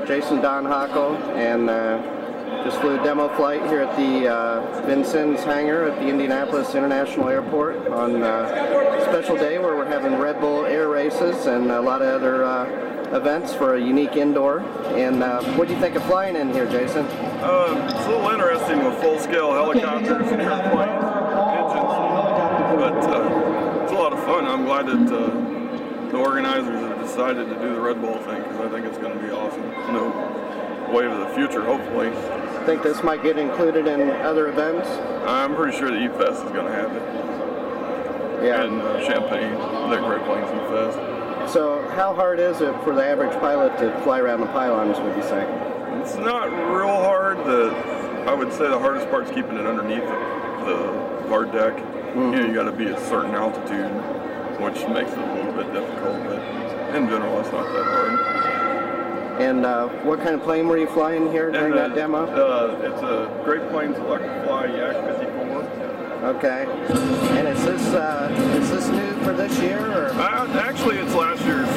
Jason Danhakl, and just flew a demo flight here at the Vincennes hangar at the Indianapolis International Airport on a special day where we're having Red Bull air races and a lot of other events for a unique indoor. And what do you think of flying in here, Jason? It's a little interesting with full-scale helicopters and airplanes, engines, but it's a lot of fun. I'm glad that the organizers have decided to do the Red Bull thing, because I think it's going to be awesome. Wave of the future, hopefully. Think this might get included in other events? I'm pretty sure the E-Fest is going to have it. Yeah. And Champaign, the Great Planes E-Fest. So how hard is it for the average pilot to fly around the pylons, would you say? It's not real hard. I would say the hardest part is keeping it underneath the hard deck. You got to be at a certain altitude, which makes it a little bit difficult, but in general it's not that hard. And what kind of plane were you flying here during that demo? It's a Great Planes Yak 54. Okay. And is this new for this year, or? Actually, it's last year's